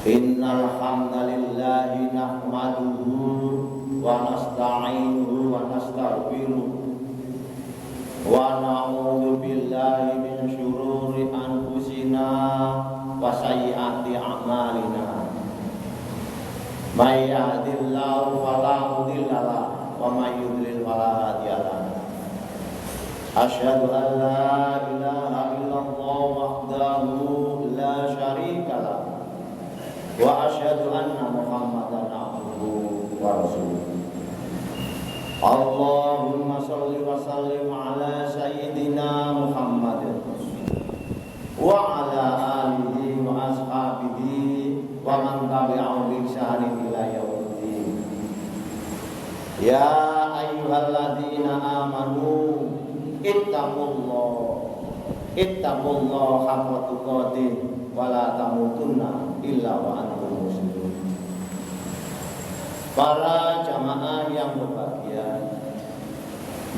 Innal hamdalillahi nahmaduhu wa nasta'inuhu wa nastaghfiruh wa na'udzu billahi min syururi anfusina wa sayyiati a'malina. May yahdihillahu fala mudilla lahu wa may yudlil fala hadiya lahu. Asyhadu an la ilaha illallah wahdahu la syarika lahu wa asyhadu anna Muhammadan abduhu wa rasuluh. Allahumma shalli wa sallim ala sayyidina Muhammadin wa ala alihi wa ashabihi wa man tabi'ahum bi ihsanin ila yaumiddin. Ya ayyuhalladzina amanu ittaqullaha haqqa tuqatih wa la tamutunna illa wa antum muslimun. Para jamaah yang berbahagia,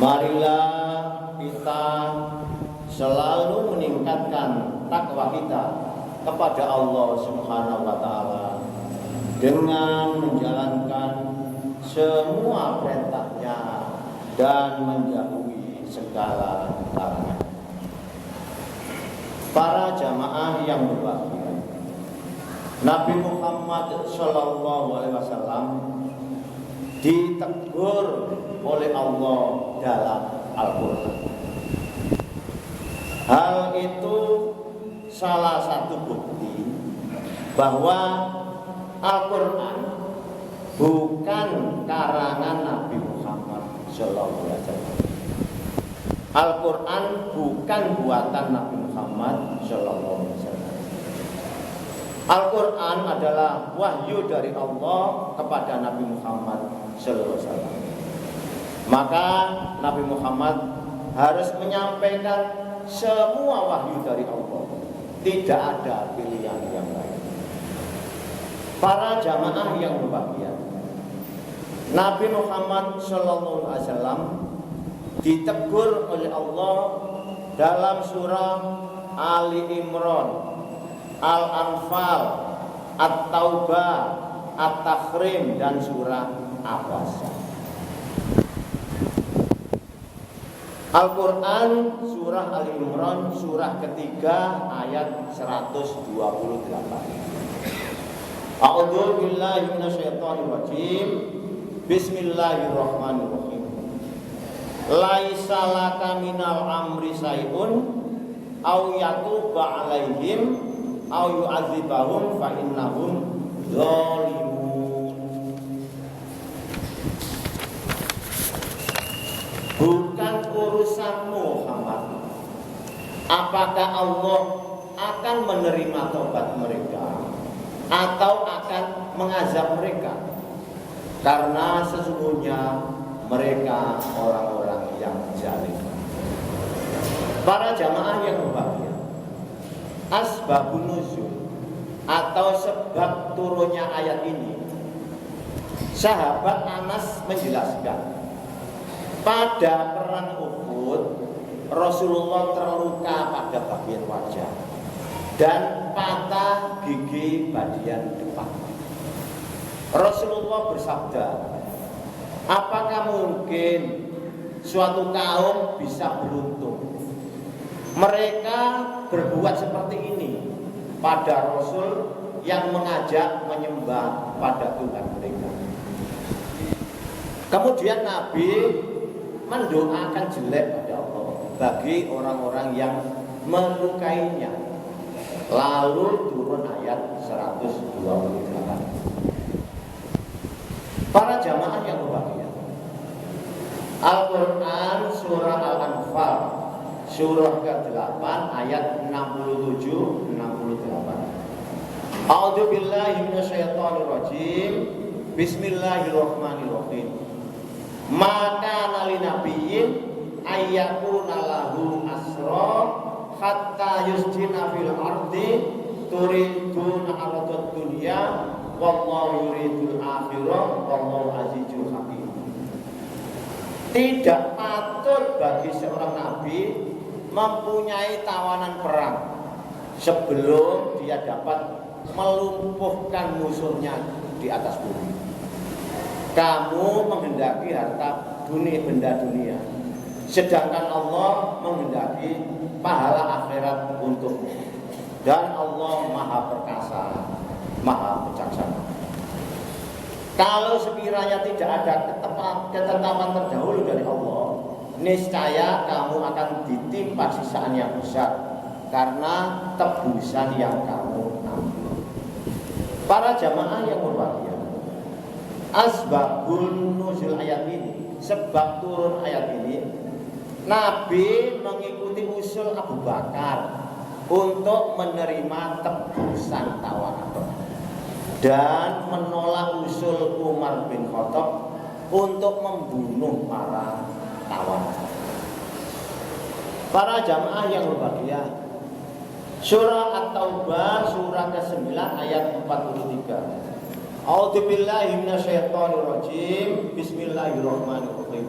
marilah kita selalu meningkatkan takwa kita kepada Allah Subhanahu wa taala dengan menjalankan semua perintahnya dan menjauhi segala larangan. Para jamaah yang berbahagia, Nabi Muhammad SAW ditegur oleh Allah dalam Al-Quran. Hal itu salah satu bukti bahwa Al-Quran bukan karangan Nabi Muhammad SAW. Al-Quran bukan buatan Nabi Muhammad SAW. Al-Quran adalah wahyu dari Allah kepada Nabi Muhammad SAW. Maka Nabi Muhammad harus menyampaikan semua wahyu dari Allah. Tidak ada pilihan yang lain. Para jamaah yang berbahagia, Nabi Muhammad SAW ditegur oleh Allah dalam surah Ali Imran, Al-Anfal, At-Taubah, At-Tahrim, dan surah Abasa. Al-Quran surah Ali Imran surah ketiga ayat 128. A'udzu billahi minasyaitonir rajim. Bismillahirrahmanirrahim. Laisa laka minal amri sayun aw yatuba alaihim aw yu'adzibahum fa innahum zalimun. Bukan urusanmu Muhammad apakah Allah akan menerima tobat mereka atau akan mengazab mereka, karena sesungguhnya mereka orang-orang yang zalim. Para jamaah yang berbahagia, asbabun nuzul atau sebab turunnya ayat ini, sahabat Anas menjelaskan, pada perang Uhud Rasulullah terluka pada bagian wajah dan patah gigi bagian depan. Rasulullah bersabda, apakah mungkin suatu kaum bisa beruntung mereka berbuat seperti ini pada Rasul yang mengajak menyembah pada Tuhan mereka. Kemudian Nabi mendoakan jelek pada Allah bagi orang-orang yang melukainya. Lalu turun ayat 128. Para jamaah yang berbahagia, Al-Quran surah Al-Anfal surah ke-8 ayat 67-68. A'udzu billahi minasyaitonir rajim. Bismillahirrahmanirrahim. Maka nali nabiyyin ayyakuna lahu asra hatta yusjina fil ardi turidun aradud dunya wallahu yuridul akhirah wallahu azizul hakim. Tidak patut bagi seorang nabi mempunyai tawanan perang sebelum dia dapat melumpuhkan musuhnya di atas bumi. Kamu menghendaki harta dunia, benda dunia, sedangkan Allah menghendaki pahala akhirat untukmu. Dan Allah Maha Perkasa, Maha Bijaksana. Kalau sekiranya tidak ada ketetapan terdahulu dari Allah, niscaya kamu akan ditimpa siksaan yang besar karena tebusan yang kamu ambil. Para jamaah yang berbahagia, asbabun nuzul ayat ini, sebab turun ayat ini, Nabi mengikuti usul Abu Bakar untuk menerima tebusan tawanan dan menolak usul Umar bin Khattab untuk membunuh para tawanan. Para jamaah yang berbahagia, surah At-Taubah surah ke-9 ayat 43. A'udzubillahi minasyaitonirrajim. Bismillahirrahmanirrahim.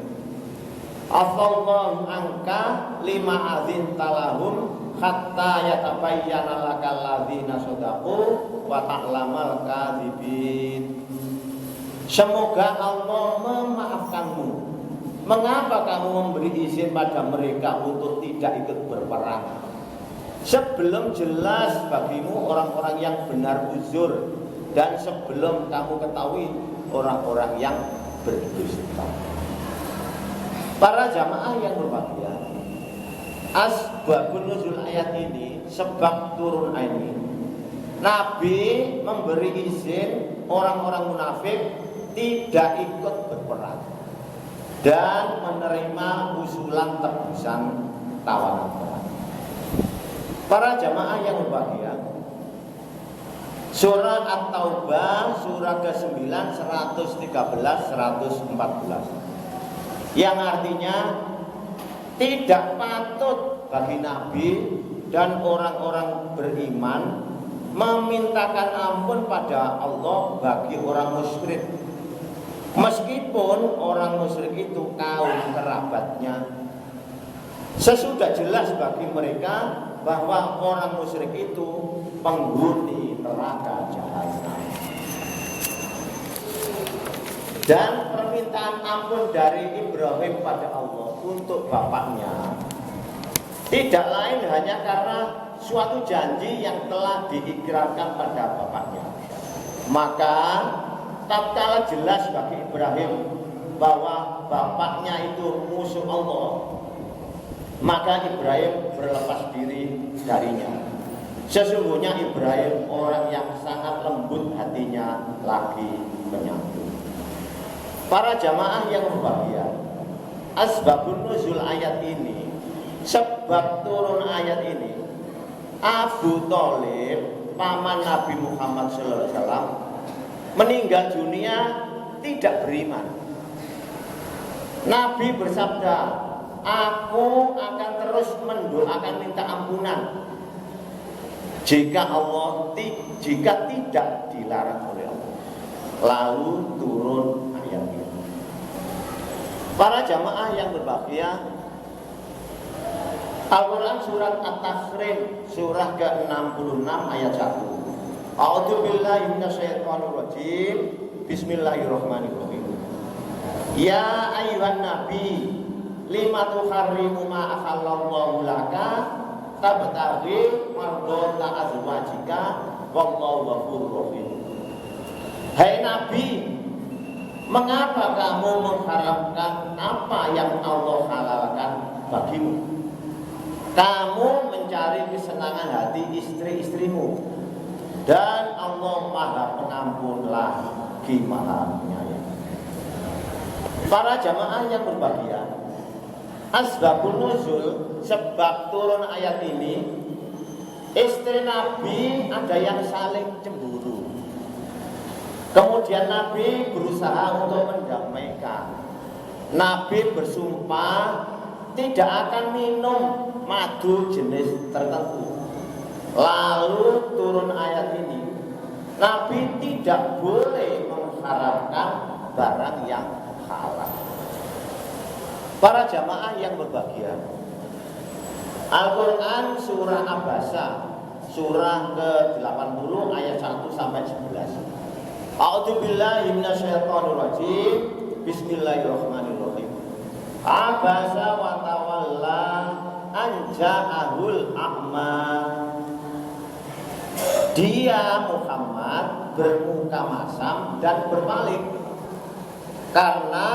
Afallahu anka lima adzin talahum hatta yatabayyana lakal ladzina shadaqu wa ta'lamal kadzibin. Semoga Allah memaafkanmu. Mengapa kamu memberi izin pada mereka untuk tidak ikut berperang sebelum jelas bagimu orang-orang yang benar uzur dan sebelum kamu ketahui orang-orang yang berdusta. Para jamaah yang berbahagia, asbabun nuzul ayat ini, sebab turun ayat ini, Nabi memberi izin orang-orang munafik tidak ikut berperang dan menerima usulan tebusan tawanan perang. Para jamaah yang berbahagia, surah At-Taubah surah ke-9 113 114 yang artinya tidak patut bagi Nabi dan orang-orang beriman memintakan ampun pada Allah bagi orang musyrik, meskipun orang musyrik itu kaum kerabatnya. Sesudah jelas bagi mereka bahwa orang musyrik itu penghuni neraka jahanam. Dan permintaan ampun dari Ibrahim pada Allah untuk bapaknya tidak lain hanya karena suatu janji yang telah diikrarkan pada bapaknya. Maka tatkala jelas bagi Ibrahim bahwa bapaknya itu musuh Allah, maka Ibrahim berlepas diri darinya. Sesungguhnya Ibrahim orang yang sangat lembut hatinya lagi penyantun. Para jamaah yang berbahagia, asbabun nuzul ayat ini, sebab turun ayat ini, Abu Thalib, paman Nabi Muhammad SAW, meninggal dunia tidak beriman. Nabi bersabda, aku akan terus mendoakan minta ampunan jika tidak dilarang oleh Allah. Lalu turun ayat ini. Para jamaah yang berbahagia, Al-Quran surat At-Tahrim surah ke-66 ayat 1. A'udzubillahi minasyaitonirrajim. Bismillahirrahmanirrahim. Ya ayyuhan nabi, lima tuharrimu ma ahallallahu laka tabtaghi mardhata azwajika wallahu ghafurur rahim. Hai Nabi, mengapa kamu mengharapkan apa yang Allah halalkan bagimu? Kamu mencari kesenangan hati istri-istrimu, dan Allah Maha Pengampun lagi Maha Penyayang. Para jamaah yang berbahagia, asbabun nuzul, sebab turun ayat ini, istri Nabi ada yang saling cemburu. Kemudian Nabi berusaha untuk mendamaikan. Nabi bersumpah tidak akan minum madu jenis tertentu. Lalu turun ayat ini, Nabi tidak boleh mengharapkan barang yang halal. Para jamaah yang berbahagia, Al-Quran surah Abasa surah ke-80 ayat 1 sampai 11. A'udzubillahi minasyaitonir rajim. Bismillahirrahmanirrahim. Abasa wa tawalla an ja'ahul a'ma. Dia Muhammad bermuka masam dan berpaling karena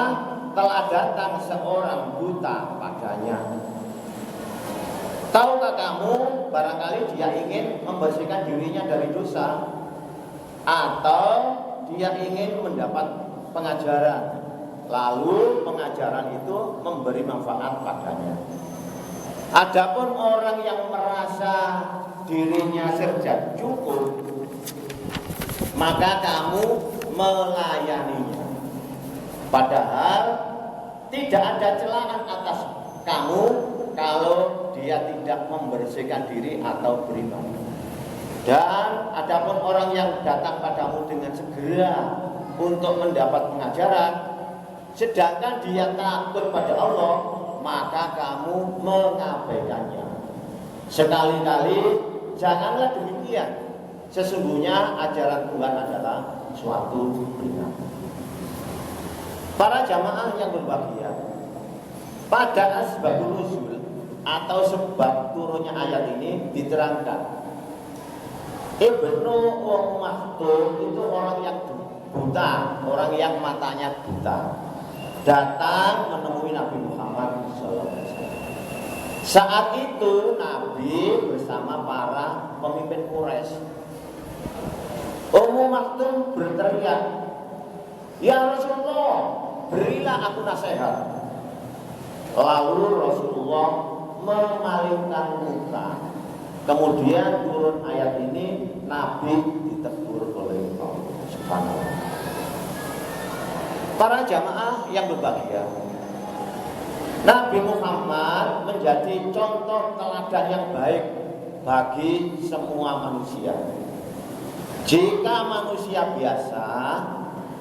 telah datang seorang buta padanya. Tahukah kamu, barangkali dia ingin membersihkan dirinya dari dosa, atau dia ingin mendapat pengajaran, lalu pengajaran itu memberi manfaat padanya. Adapun orang yang merasa dirinya saja cukup, maka kamu melayaninya, padahal tidak ada celaan atas kamu kalau dia tidak membersihkan diri atau beriman. Dan adapun orang yang datang padamu dengan segera untuk mendapat pengajaran, sedangkan dia takut pada Allah, maka kamu mengabaikannya. Sekali-kali janganlah demikian. Sesungguhnya ajaran Tuhan adalah suatu peringatan. Para jamaah yang berbahagia, pada asbabun nuzul atau sebab turunnya ayat ini diterangkan, Ibnu Maktum itu orang yang buta, orang yang matanya buta, datang menemui Nabi Muhammad SAW. Saat itu Nabi bersama para pemimpin Quraisy. Ummu Maktum berteriak, "Ya Rasulullah, berilah aku nasihat." Lalu Rasulullah memalingkan muka. Kemudian turun ayat ini, Nabi ditegur oleh Allah Subhanahu wa Ta'ala. Para jamaah yang berbahagia, Nabi Muhammad menjadi contoh teladan yang baik bagi semua manusia. Jika manusia biasa,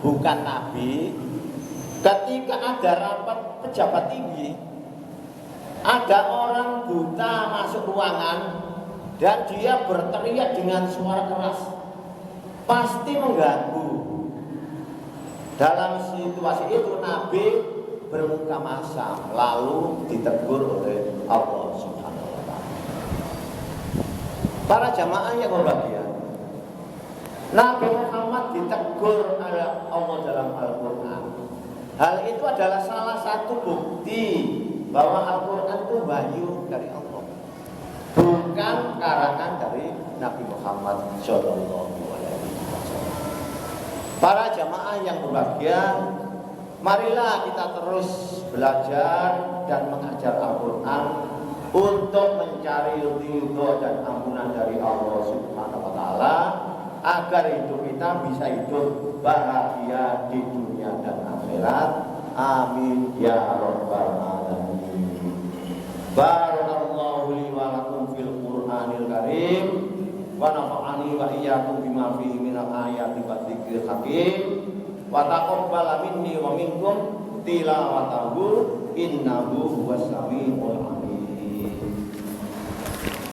bukan Nabi, ketika ada rapat pejabat tinggi, ada orang buta masuk ruangan dan dia berteriak dengan suara keras, pasti mengganggu. Dalam situasi itu Nabi bermuka masam, lalu ditegur oleh Allah Subhanahu wa Ta'ala. Para jamaah yang berbahagia, Nabi Muhammad ditegur oleh Allah dalam Al-Quran. Hal itu adalah salah satu bukti bahwa Al-Quran itu wahyu dari Allah, bukan karangan dari Nabi Muhammad SAW. Para jamaah yang berbahagia, marilah kita terus belajar dan mengajar Al-Quran untuk mencari ridho dan ampunan dari Allah Subhanahu wa Ta'ala, agar hidup kita bisa hidup bahagia di dunia dan akhirat. Amin ya rabbal alamin. Barakallahu li wa lakum fil Qur'anil Karim wa nafa'ani wa iyyakum bima fihi minal ayati wa dzikril hakim wa taqabbal minni wa minkum tilawatahu innahu huwas samiul alim.